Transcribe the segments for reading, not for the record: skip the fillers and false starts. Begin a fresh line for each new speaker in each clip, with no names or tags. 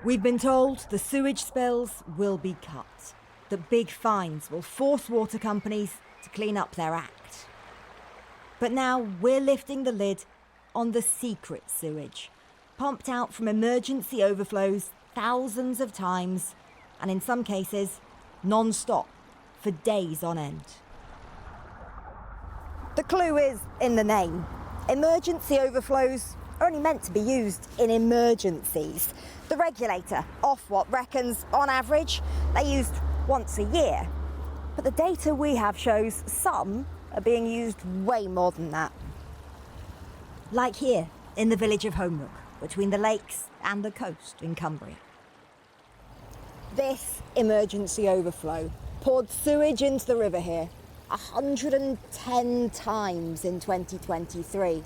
We've been told the sewage spills will be cut, that big fines will force water companies to clean up their act. But now we're lifting the lid on the secret sewage, pumped out from emergency overflows thousands of times, and in some cases, non-stop, for days on end. The clue is in the name. Emergency overflows are only meant to be used in emergencies. The regulator, Ofwat, reckons, on average, they're used once a year. But the data we have shows some are being used way more than that. Like here, in the village of Holmrook, between the lakes and the coast in Cumbria. This emergency overflow poured sewage into the river here 110 times in 2023.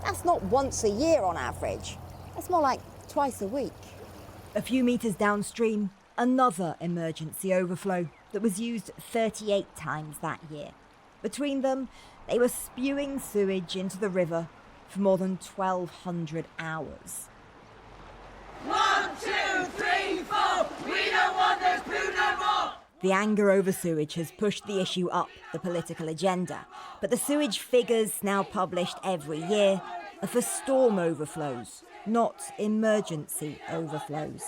That's not once a year on average. That's more like twice a week. A few metres downstream, another emergency overflow that was used 38 times that year. Between them, they were spewing sewage into the river for more than 1,200 hours.
1, 2, 3, 4, we don't want this poo no more!
The anger over sewage has pushed the issue up the political agenda, but the sewage figures now published every year are for storm overflows, not emergency overflows.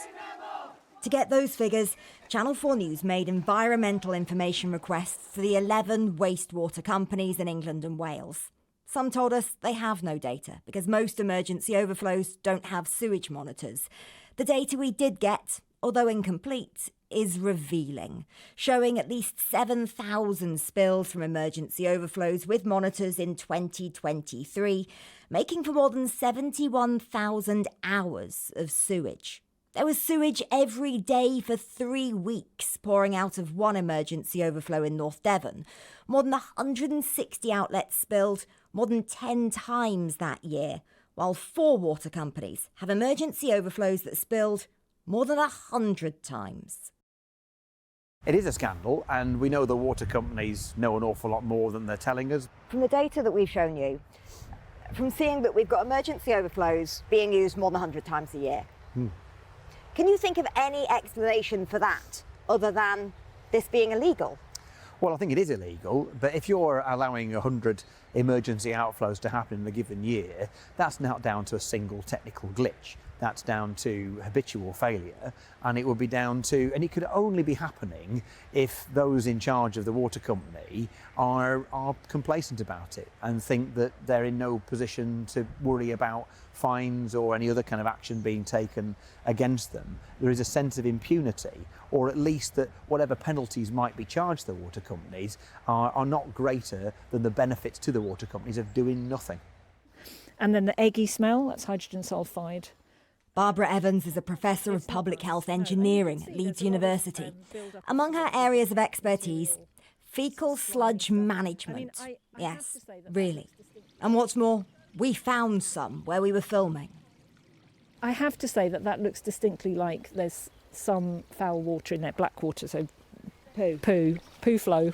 To get those figures, Channel 4 News made environmental information requests to the 11 wastewater companies in England and Wales. Some told us they have no data because most emergency overflows don't have sewage monitors. The data we did get, although incomplete, is revealing, showing at least 7,000 spills from emergency overflows with monitors in 2023, making for more than 71,000 hours of sewage. There was sewage every day for 3 weeks pouring out of one emergency overflow in North Devon. More than 160 outlets spilled more than 10 times that year, while 4 water companies have emergency overflows that spilled more than 100 times.
It is a scandal, and we know the water companies know an awful lot more than they're telling us.
From the data that we've shown you, from seeing that we've got emergency overflows being used more than 100 times a year, can you think of any explanation for that other than this being illegal?
Well, I think it is illegal, but if you're allowing 100 emergency outflows to happen in a given year, that's not down to a single technical glitch. That's down to habitual failure, and it would be down to, and it could only be happening if those in charge of the water company are complacent about it and think that they're in no position to worry about fines or any other kind of action being taken against them. There is a sense of impunity, or at least that whatever penalties might be charged the water companies are not greater than the benefits to the water companies of doing nothing.
And then the eggy smell, that's hydrogen sulphide.
Barbara Evans is a professor of public health engineering at Leeds University. Among her areas of expertise, fecal sludge management. Yes, really. And what's more, we found some where we were filming.
I have to say that looks distinctly like there's some foul water in there, black water, so poo flow.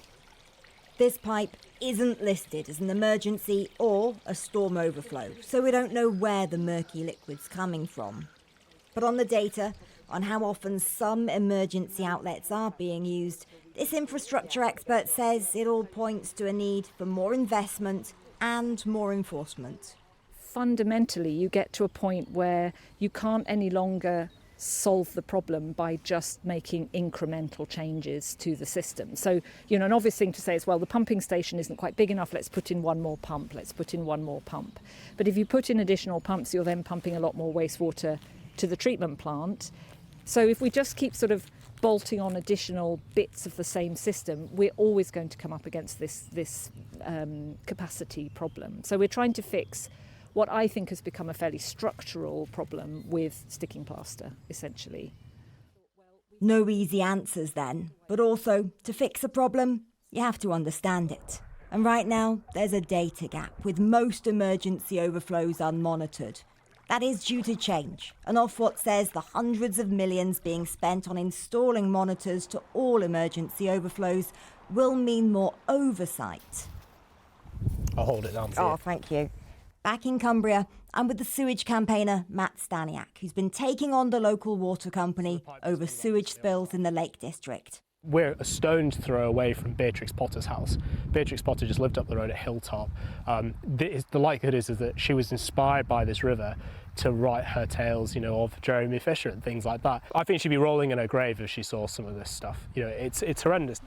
This pipe isn't listed as an emergency or a storm overflow, so we don't know where the murky liquid's coming from. But on the data, on how often some emergency outlets are being used, this infrastructure expert says it all points to a need for more investment and more enforcement.
Fundamentally, you get to a point where you can't any longer solve the problem by just making incremental changes to the system. So, an obvious thing to say is, well, the pumping station isn't quite big enough, let's put in one more pump. But if you put in additional pumps, you're then pumping a lot more wastewater to the treatment plant. So if we just keep sort of bolting on additional bits of the same system, we're always going to come up against this capacity problem. So we're trying to fix what I think has become a fairly structural problem with sticking plaster, essentially.
No easy answers then, but also to fix a problem, you have to understand it. And right now, there's a data gap with most emergency overflows unmonitored. That is due to change, and Ofwat says the hundreds of millions being spent on installing monitors to all emergency overflows will mean more oversight.
I'll hold it down for you.
Oh, thank you. Back in Cumbria, I'm with the sewage campaigner Matt Staniak, who's been taking on the local water company over sewage spills in the Lake District.
We're a stone's throw away from Beatrix Potter's house. Beatrix Potter just lived up the road at Hilltop. The likelihood is that she was inspired by this river to write her tales, of Jeremy Fisher and things like that. I think she'd be rolling in her grave if she saw some of this stuff. It's horrendous.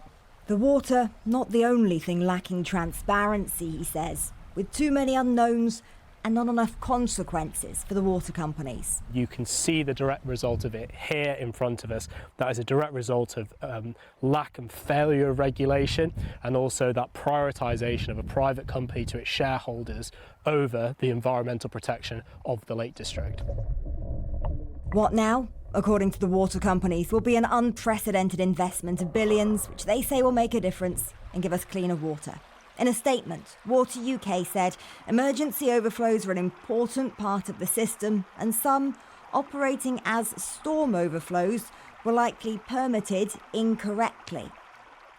The water, not the only thing lacking transparency, he says, with too many unknowns and not enough consequences for the water companies.
You can see the direct result of it here in front of us. That is a direct result of lack and failure of regulation, and also that prioritisation of a private company to its shareholders over the environmental protection of the Lake District.
What now? According to the water companies, will be an unprecedented investment of billions, which they say will make a difference and give us cleaner water. In a statement, Water UK said emergency overflows are an important part of the system, and some, operating as storm overflows, were likely permitted incorrectly.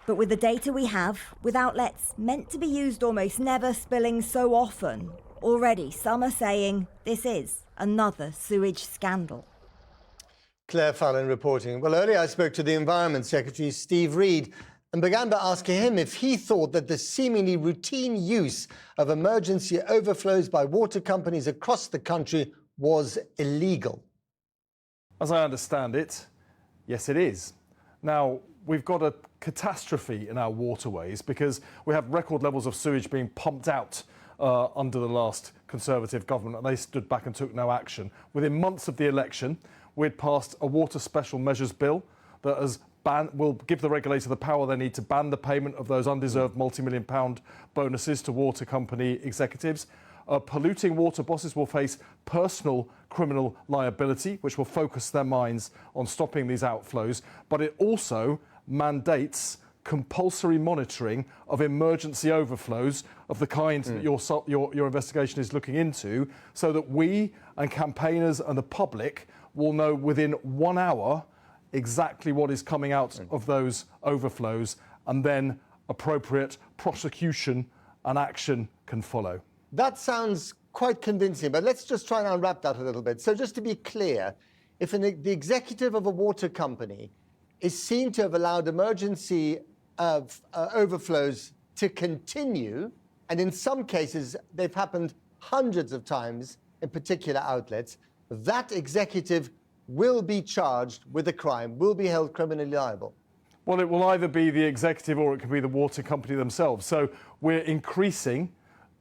But with the data we have, with outlets meant to be used almost never spilling so often, already some are saying this is another sewage scandal.
Claire Fallon reporting. Well, earlier I spoke to the Environment Secretary, Steve Reed, and began by asking him if he thought that the seemingly routine use of emergency overflows by water companies across the country was illegal.
As I understand it, yes, it is. Now, we've got a catastrophe in our waterways because we have record levels of sewage being pumped out under the last Conservative government, and they stood back and took no action. Within months of the election, we'd passed a water special measures bill that will give the regulator the power they need to ban the payment of those undeserved multi-million-pound bonuses to water company executives. Polluting water bosses will face personal criminal liability, which will focus their minds on stopping these outflows. But it also mandates compulsory monitoring of emergency overflows of the kind that your investigation is looking into, so that we and campaigners and the public will know within 1 hour exactly what is coming out of those overflows, and then appropriate prosecution and action can follow.
That sounds quite convincing, but let's just try and unwrap that a little bit. So just to be clear, if the executive of a water company is seen to have allowed emergency overflows to continue, and in some cases they've happened hundreds of times in particular outlets, that executive will be charged with a crime, will be held criminally liable.
Well, it will either be the executive or it could be the water company themselves. So we're increasing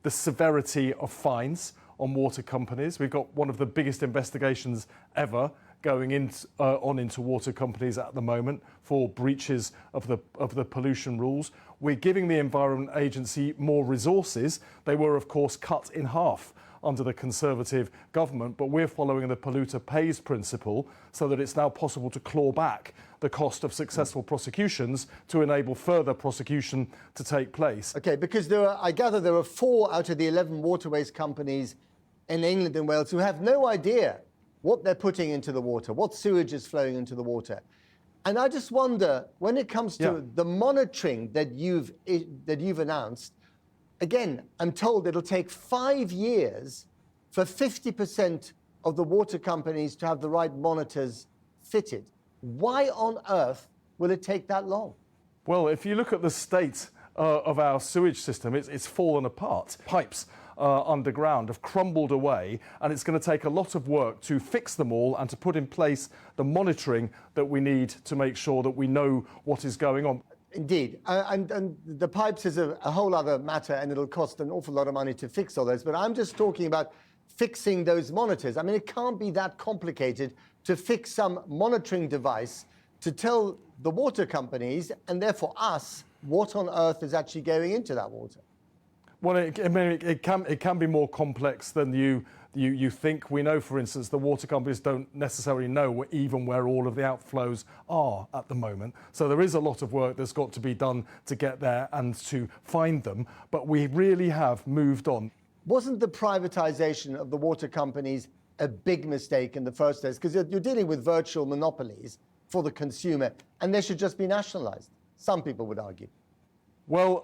the severity of fines on water companies. We've got one of the biggest investigations ever going into water companies at the moment for breaches of the pollution rules. We're giving the Environment Agency more resources. They were, of course, cut in half under the Conservative government, but we're following the polluter pays principle so that it's now possible to claw back the cost of successful prosecutions to enable further prosecution to take place.
Okay, because I gather there are 4 out of the 11 waterways companies in England and Wales who have no idea what they're putting into the water, what sewage is flowing into the water. And I just wonder, when it comes to the monitoring that you've announced, again, I'm told it'll take 5 years for 50% of the water companies to have the right monitors fitted. Why on earth will it take that long?
Well, if you look at the state of our sewage system, it's fallen apart. Pipes underground have crumbled away, and it's going to take a lot of work to fix them all and to put in place the monitoring that we need to make sure that we know what is going on.
Indeed. And the pipes is a whole other matter, and it'll cost an awful lot of money to fix all those. But I'm just talking about fixing those monitors. I mean, it can't be that complicated to fix some monitoring device to tell the water companies, and therefore us, what on earth is actually going into that water.
Well, it can be more complex than you think. We know, for instance, the water companies don't necessarily know even where all of the outflows are at the moment. So there is a lot of work that's got to be done to get there and to find them. But we really have moved on.
Wasn't the privatisation of the water companies a big mistake in the first place? Because you're dealing with virtual monopolies for the consumer, and they should just be nationalised, some people would argue.
Well,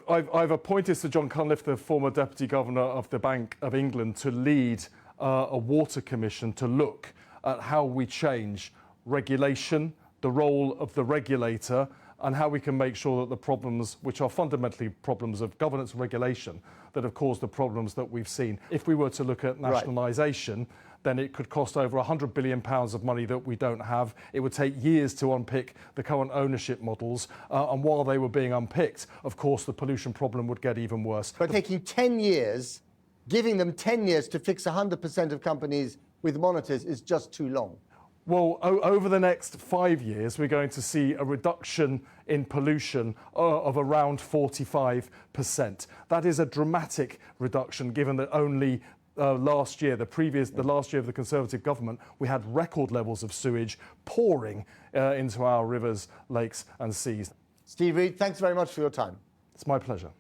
I've appointed Sir John Cunliffe, the former Deputy Governor of the Bank of England, to lead a water commission to look at how we change regulation, the role of the regulator, and how we can make sure that the problems, which are fundamentally problems of governance and regulation, that have caused the problems that we've seen. If we were to look at nationalisation, then it could cost over £100 billion of money that we don't have. It would take years to unpick the current ownership models. And while they were being unpicked, of course, the pollution problem would get even worse.
But taking 10 years, giving them 10 years to fix 100% of companies with monitors is just too long.
Well, over the next 5 years, we're going to see a reduction in pollution of around 45%. That is a dramatic reduction, given that only last year, the last year of the Conservative government, we had record levels of sewage pouring into our rivers, lakes and seas.
Steve Reed, thanks very much for your time.
It's my pleasure.